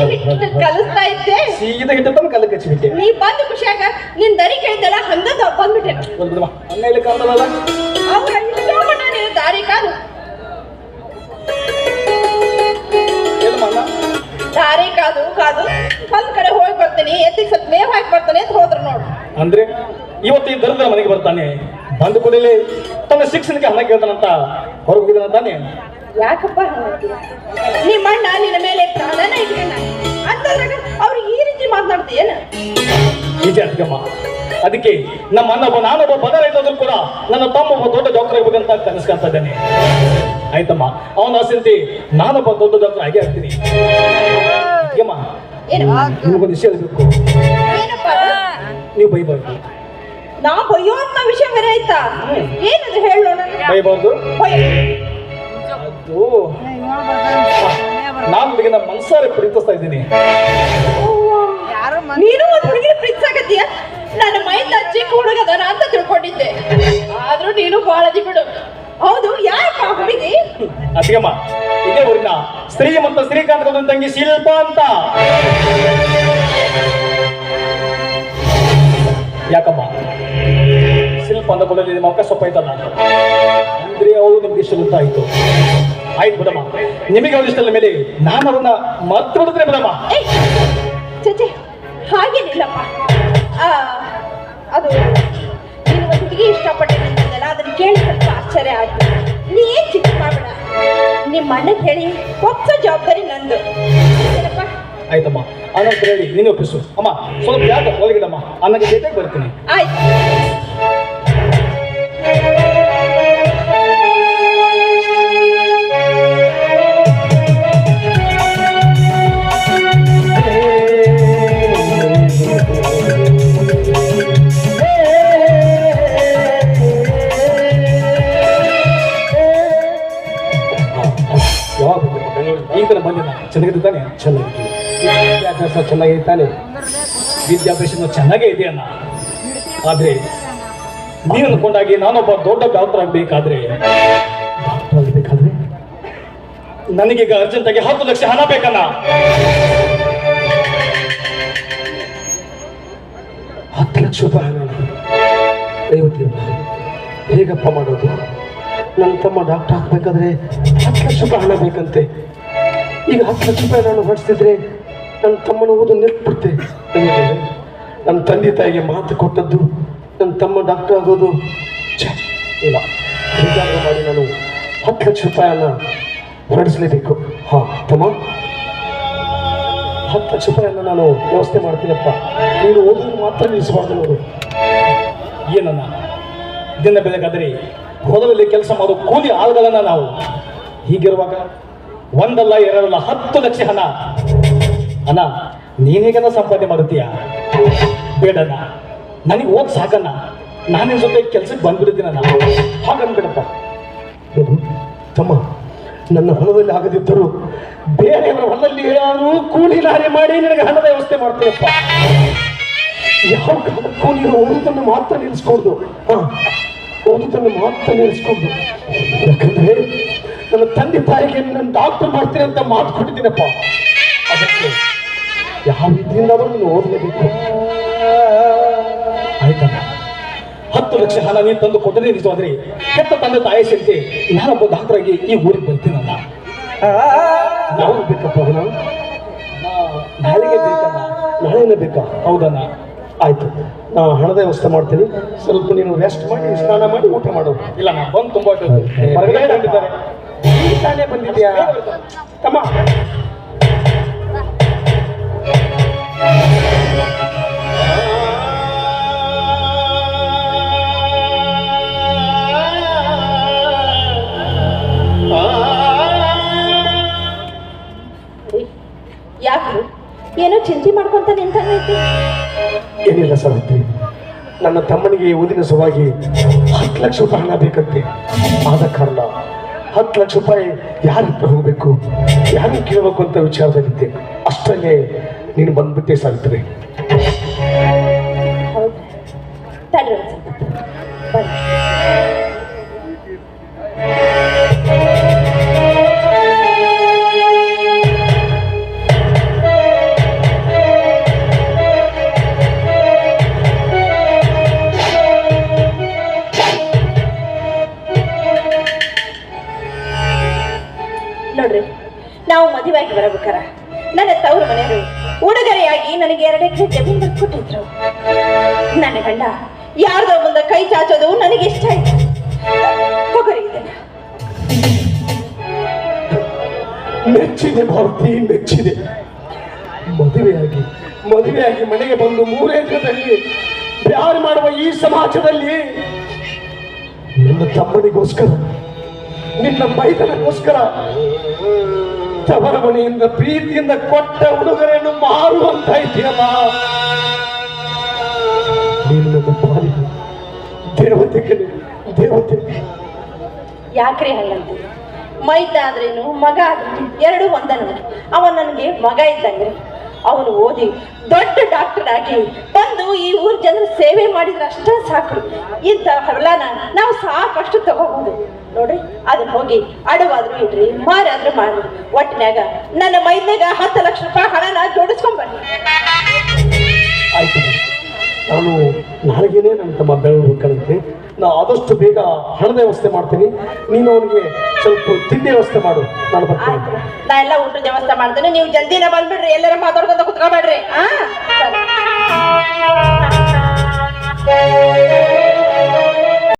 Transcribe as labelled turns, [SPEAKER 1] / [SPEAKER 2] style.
[SPEAKER 1] ಹಿಟ್ಟು ಕಲಿಸ್ತಾ ಇದ್ದೆ.
[SPEAKER 2] ಸೀದಾ ಹಿಟ್ಟು ತಂದು ಕಲ್ಲ ಕಚ್ಚಿಬಿಟ್ಟೆ.
[SPEAKER 1] ನೀ ಬಂದ ಖುಷಿಯಾಗ ನಿನ್ ದರಿ ಕೇಳ್ದಲ್ಲ ಹಂಗದ ಬಂದ್ಬಿಟ್ಟೆ.
[SPEAKER 2] ಬಂದ್ಬಿಡಮ್ಮ ಅನ್ನ ಇಲ್ಲಿ ಕಾಣಲ್ಲ.
[SPEAKER 1] ಅವ್ರ ಇಷ್ಟಪಟ್ಟ ನೀನು ದಾರಿ ಕಾದು ದಾರಿ ಕಾದು ಕಾದು ಒಂದ್ ಕಡೆ ಹೋಗಿ ಬರ್ತೀನಿ, ಎತ್ತಿಗೆ ಸ್ವಲ್ಪ ಮೇವ್ ಹಾಕಿ ಬರ್ತಾನೆ ಅಂತ ಹೋದ್ರು ನೋಡು.
[SPEAKER 2] ಅಂದ್ರೆ ಇವತ್ತು ಈ ದರಿದ್ರ ಮನೆಗೆ ಬರ್ತಾನೆ, ಬಂದ ಕೂಡಲೇ ತನ್ನ ಶಿಕ್ಷಣಕ್ಕೆ ಹಣ ಕೇಳ್ತಾನಂತ ಹೊರಗೆ ಹೋಗಿದ್ದಾನ ತಾನೆ.
[SPEAKER 1] ಯಾಕಪ್ಪ ನಿಮ್ಮ ಅಣ್ಣ ನಿನ್ನ ಮೇಲೆ ಪ್ರಾಣನ ಇಟ್ಕೊಂಡ ಅಂತಂದ್ರಾಗ ಅವ್ರು ಈ ರೀತಿ ಮಾತನಾಡ್ತೀಯೇನ?
[SPEAKER 2] ನಿಜ ಅದ್ಕಮ್ಮ. ಅದಕ್ಕೆ ನಮ್ಮ ಅಣ್ಣ ಒಬ್ಬ ನಾನೊಬ್ಬ ಪದರ ಇದ್ದಾದ್ರೂ ಕೂಡ ನನ್ನ ತಮ್ಮ ಒಬ್ಬ ದೊಡ್ಡ ಡಾಕ್ಟರ್ ಆಗ್ಬೇಕಂತ ಕನಸ್ಕೊಂತ ಇದ್ದಾನೆ. ಆಯ್ತಮ್ಮ, ಅವನ ಆಸೆಂತೆ ನಾನೊಬ್ಬ ದೊಡ್ಡ ಡಾಕ್ಟರ್ ಆಗೇ ಆಗ್ತೀನಿ. ಅದ್ಕಮ್ಮ ನಿಮಗೊಂದು ವಿಷಯ ಹೇಳ್ಬೇಕು. ನೀವು ಬೈಬಾರ್ದು.
[SPEAKER 1] ನಾ ಬೈಯೋಂತ ವಿಷಯ ಬೇರೆ ಆಯ್ತಾ? ಏನದು ಹೇಳೋಣ.
[SPEAKER 2] ಬೈಬಾರ್ದು. ಅದು ನಾನು ಹುಡುಗಿನ ಮನ್ಸಾರೆ ಪ್ರೀತಿಸ್ತಾ ಇದ್ದೀನಿ.
[SPEAKER 1] ನೀನು ಒಂದು ಹುಡುಗಿನ ಪ್ರೀತಿಸಾಕತ್ತೀಯ? ನನ್ನ ಮೈದ ಚಿಕ್ಕ ಹುಡುಗದನ ಅಂತ ತಿಳ್ಕೊಂಡಿದ್ದೆ, ಆದ್ರೂ ನೀನು ಬಾಳದಿ ಬಿಡು. ಹೌದು, ಯಾರಪ್ಪ ಹುಡುಗಿ?
[SPEAKER 2] ಅದ್ಕಮ್ಮ, ಇದೇ ಊರಿನ ಶ್ರೀಮಂತ ಶ್ರೀಕಾಂತ್ ಗೌಡನ ತಂಗಿ ಶಿಲ್ಪ ಅಂತ. ಯಾಕಮ್ಮ ಶಿಲ್ಪ ಅಂತ ಕೊಡಲಿ ನಿಮ್ಮ ಅಕ್ಕ ಸೊಪ್ಪ ಆಯ್ತಲ್ಲ ಅಂದ್ರೆ ಅವಳು ನಿಮ್ಗೆ ಇಷ್ಟ ಗೊತ್ತಾಯ್ತು. ಆಯ್ತು ಬಿಡಮ್ಮ, ನಿಮಗೆ ಅವಳು ಇಷ್ಟದ ಮೇಲೆ ನಾನು ಅವನ್ನ ಮರ್ತು ಬಿಡಿದ್ರೆ ಬಿಡಮ್ಮ.
[SPEAKER 1] ಚಚೆ ಹಾಗೇನಿಲ್ಲಪ್ಪ. ಅದು ನೀನು ಒಂದು ಹುಡುಗಿ ಇಷ್ಟಪಟ್ಟಿದ್ದಲ್ಲ, ಅದನ್ನ ಕೇಳಿ ಸ್ವಲ್ಪ ಆಶ್ಚರ್ಯ ಆಯ್ತು. ನೀ ಏನ್ ಚಿಕ್ಕ ಮಾಡಬೇಡ, ನಿಮ್ಮ ಅಣ್ಣಗೆ ಹೇಳಿ ಹೊಸ ಜವಾಬ್ದಾರಿ ನಂದು.
[SPEAKER 2] ಆಯ್ತಮ್ಮ, ಅನ್ನಕ್ಕೆ ಹೇಳಿ ನೀನು ಒಪ್ಪಿಸು. ಅಮ್ಮ ಸ್ವಲ್ಪ ಯಾಕೆ ಒಳಗಿಡಮ್ಮ, ಅನ್ನಕ್ಕೆ ಜೊತೆಗೆ ಬರ್ತೀನಿ.
[SPEAKER 1] ಆಯ್ತು.
[SPEAKER 2] ಈಗ ತರ ಬಂದಿದ್ದ ಚೆನ್ನಾಗಿದ್ದಾನೆ. ಚೆನ್ನಾಗಿ ವಿದ್ಯಾಭ್ಯಾಸ ಚೆನ್ನಾಗೈತಾನೆ, ವಿದ್ಯಾಭ್ಯಾಸ ಚೆನ್ನಾಗೇ ಇದೆ ಅಣ್ಣ. ಆದ್ರೆ ನೀನು ಅನ್ಕೊಂಡಾಗಿ ನಾನೊಬ್ಬ ದೊಡ್ಡ ಡಾಕ್ಟರ್ ಆಗ್ಬೇಕಾದ್ರೆ ನನಗೀಗ ಅರ್ಜೆಂಟ್ ಆಗಿ 10 ಲಕ್ಷ ಹಣ ಬೇಕಣ್ಣ.
[SPEAKER 3] 10 ಲಕ್ಷ ರೂಪಾಯಿ ಹಣ ಹೇಗಪ್ಪ ಮಾಡೋದು? ನನ್ನ ತಮ್ಮ ಡಾಕ್ಟರ್ ಹಾಕ್ಬೇಕಾದ್ರೆ 10 ಲಕ್ಷ ರೂಪಾಯಿ ಹಣ ಬೇಕಂತೆ. ಈಗ 10 ಲಕ್ಷ ರೂಪಾಯಿ ನಾನು ಹೊಡಿಸ್ತಿದ್ರೆ ನನ್ನ ತಮ್ಮನ ಓದು ನಿಲ್ಬಿಡ್ತೆ. ನನ್ನ ತಂದೆ ತಾಯಿಗೆ ಮಾತು ಕೊಟ್ಟದ್ದು ನನ್ನ ತಮ್ಮ ಡಾಕ್ಟರ್ ಆಗೋದು ಇಲ್ಲ. ಹೇಗಾದ್ರೂ ಮಾಡಿ ನಾನು 10 ಲಕ್ಷ ರೂಪಾಯಿಯನ್ನ ಹೊರಡಿಸ್ಲೇಬೇಕು. ಹಾಂ ತಮ್ಮ, 10 ಲಕ್ಷ ರೂಪಾಯಿಯನ್ನ ನಾನು ವ್ಯವಸ್ಥೆ ಮಾಡ್ತೀನಪ್ಪ. ನೀನು ಓದೋದು ಮಾತ್ರ ನಿಲ್ಲಿಸಬಾರ್ದು ನೋಡು.
[SPEAKER 2] ಏನನ್ನ ದಿನ ಬೆಳಗಾದ್ರೆ ಹೊಲದಲ್ಲಿ ಕೆಲಸ ಮಾಡೋ ಕೂಲಿ ಆಳುಗಳನ್ನ ನಾವು. ಹೀಗಿರುವಾಗ ಒಂದಲ್ಲ ಎರಡಲ್ಲ 10 ಲಕ್ಷ ಹಣ ಅಣ್ಣ ನೀನೇಗನ ಸಂಪಾದನೆ ಮಾಡುತ್ತೀಯ? ಬೇಡಣ್ಣ, ನನಗೆ ಓದ್ ಸಾಕಣ್ಣ. ನಾನಿನ ಜೊತೆ ಕೆಲ್ಸಕ್ಕೆ ಬಂದ್ಬಿಡ್ತೀನಣ್ಣ.
[SPEAKER 3] ಹಾಗನ್ಬೇಡಪ್ಪ ತಮ್ಮ. ನನ್ನ ಹೊಲದಲ್ಲಿ ಆಗದಿದ್ದರೂ ಬೇರೆಯವರ ಹೊಲದಲ್ಲಿ ಯಾರು ಕೂಲಿ ಲಾರಿ ಮಾಡಿ ನಿನಗೆ ಹಣದ ವ್ಯವಸ್ಥೆ ಮಾಡ್ತೀಯಪ್ಪ. ಯಾವ ಕಾಲಕ್ಕೂ ನೀನು ಓದುದನ್ನು ಮಾತ್ರ ನಿಲ್ಲಿಸ್ಕೊಂಡು ಓದುದನ್ನು ಮಾತ್ರ ನಿಲ್ಲಿಸ್ಕೊಂಡು. ಯಾಕಂದ್ರೆ ನನ್ನ ತಂದೆ ತಾಯಿಗೆ ನನ್ನ ಡಾಕ್ಟರ್ ಮಾಡ್ತೀನಿ ಅಂತ ಮಾತು ಕೊಟ್ಟಿದ್ದೀನಪ್ಪ. ಅದಕ್ಕೆ ಯಾವ ರೀತಿಯಿಂದಾದರೂ ನೀನು ಓದಲೇಬೇಕು.
[SPEAKER 2] ಆಯ್ತಣ್ಣ, 10 ಲಕ್ಷ ಹಣ ನೀನು ತಂದು ಕೊಟ್ಟರೆ ನಿಜವಾದ್ರೆ ಕೆಟ್ಟ ತಂದೆ ತಾಯಿ ಸೇರಿಸಿ ನಾನೊಬ್ಬ ಡಾಕ್ಟರ್ ಆಗಿ ಈ ಊರಿಗೆ ಬರ್ತೀನಲ್ಲ.
[SPEAKER 3] ಯಾವ ಬೇಕಪ್ಪ ಹಣ?
[SPEAKER 2] ನಾಳೆಗೆ ಬೇಕಣ್ಣ.
[SPEAKER 3] ನಾಳೆನೇ ಬೇಕಾ?
[SPEAKER 2] ಹೌದಣ್ಣ.
[SPEAKER 3] ಆಯ್ತು, ನಾ ಹಣದ ವ್ಯವಸ್ಥೆ ಮಾಡ್ತೀನಿ. ಸ್ವಲ್ಪ ನೀನು ರೆಸ್ಟ್ ಮಾಡಿ ಸ್ನಾನ ಮಾಡಿ ಊಟ ಮಾಡೋದು.
[SPEAKER 2] ಇಲ್ಲ ನಾ ಬಂದು ತುಂಬಾ ಹೊರಗಡೆ ಬಂದಿದ್ದಾರೆ.
[SPEAKER 3] ತಾನೇ ಬಂದಿದ್ಯಾ ತಮ್ಮ?
[SPEAKER 1] ಯಾಕೆ ಏನೋ ಚಿಂತೆ ಮಾಡ್ಕೊಂತ ನಿಂತೈತಿ?
[SPEAKER 3] ಏನಿಲ್ಲ ಸಾವಿತ್ರಿ, ನನ್ನ ತಮ್ಮನಿಗೆ ಓದಿನ ಸಲುವಾಗಿ 10 ಲಕ್ಷ ರೂಪಾಯಿ ಹಣ ಬೇಕಂತೆ. ಆದ ಕಾರಣ 10 ಲಕ್ಷ ರೂಪಾಯಿ ಯಾರ ಹತ್ರ ಹೋಗ್ಬೇಕು, ಯಾರು ಕೇಳಬೇಕು ಅಂತ ವಿಚಾರದಲ್ಲಿದ್ದೆ. ಅಷ್ಟರಲ್ಲೇ ನೀನು ಬಂದ್ಬಿಟ್ಟೆ ಸಾವಿತ್ರಿ.
[SPEAKER 1] ಹೌದು, ತಡ್ರಿ ಬನ್ನಿ. ಮದುವೆಯಾಗಿ ಬರಬೇಕಾರ ನನ್ನ ತವರು ಮನೆಯವರು ಉಡುಗೊರೆಯಾಗಿ ನನಗೆ 2 ಎಕರೆ ಜಮೀನು ಕೊಟ್ಟಿದ್ರು. ನನ್ನ ಗಂಡ ಯಾರ್ದೋ ಮುಂದೆ ಕೈ ಚಾಚೋದು ನನಗೆ ಇಷ್ಟ ಆಯ್ತು. ತಗೋರಿ ಇದನ್ನ.
[SPEAKER 3] ಮೆಚ್ಚಿದೆ ಭಾರತಿ, ಮೆಚ್ಚಿದೆ. ಮದುವೆಯಾಗಿ ಮನೆಗೆ ಬಂದು 3 ದಿನದಲ್ಲಿ ಬ್ಯಾರು ಮಾಡುವ ಈ ಸಮಾಜದಲ್ಲಿ ನಿನ್ನ ತಮ್ಮನಿಗೋಸ್ಕರ, ನಿನ್ನ ಮೈದನಿಗೋಸ್ಕರ ತವರ ಮನೆಯಿಂದ ಪ್ರೀತಿಯಿಂದ ಕೊಟ್ಟ ಉಡುಗೊರೆಯನ್ನು ಮಾರುವಂತ ಇದೆಯಲ್ಲ, ನೀನು ನನ್ನ ಪಾಲಿಗೆ ದೇವತೆ ಕಣೆ, ದೇವತೆ.
[SPEAKER 1] ಯಾಕ್ರಿ ಹಂಗಂತ? ಮೈದ ಆದ್ರೇನು ಮಗ ಆದ್ರೇನು ಎರಡೂ ಒಂದ ನನಗೆ. ಅವ ನನಗೆ ಮಗ ಇದ್ದಂಗೆ. ಅವನು ಓದಿ ದೊಡ್ಡ ಡಾಕ್ಟರ್ ಆಗಿ ಬಂದು ಈ ಊರ ಜನರ ಸೇವೆ ಮಾಡಿದ್ರೆ ಅಷ್ಟೇ ಸಾಕು. ಇಂಥ ಹೊಲನ ನಾವು ಸಾಕಷ್ಟು ತಗೋಬಹುದು ನೋಡ್ರಿ. ಅದನ್ನ ಹೋಗಿ ಅಡವಾದ್ರೂ ಇಡ್ರಿ, ಮಾರಾದ್ರೂ ಮಾಡ್ರಿ. ಒಟ್ಟಿನಾಗ ನನ್ನ ಮೈದ್ನಾಗ 10 ಲಕ್ಷ ರೂಪಾಯಿ ಹಣನ ಜೋಡಿಸ್ಕೊಂಡ್ಬನ್ನಿ.
[SPEAKER 3] ಆಯ್ತು, ನಾನು ನಾಳೆಗೇನೆ ನನ್ನ ತಮ್ಮ ಬೆಳಗ್ಗೆ ಹೋಗ್ಕಂತೆ. ನಾ ಆದಷ್ಟು ಬೇಗ ಹಣದ ವ್ಯವಸ್ಥೆ ಮಾಡ್ತೀನಿ. ನೀನು ಅವನಿಗೆ ಸ್ವಲ್ಪ ತಿಂಡಿ ವ್ಯವಸ್ಥೆ ಮಾಡು, ನಾನು ಬರ್ತೀನಿ.
[SPEAKER 1] ಆಯ್ತು, ನಾ ಎಲ್ಲ ಊಟದ ವ್ಯವಸ್ಥೆ ಮಾಡ್ತೇನೆ. ನೀವು ಜಲ್ದಿನ ಬಂದ್ಬಿಡ್ರಿ, ಎಲ್ಲರ ಮಾತಾಡ್ಕೊಂತ ಕುತ್ಕೋಬೇಡ್ರಿ.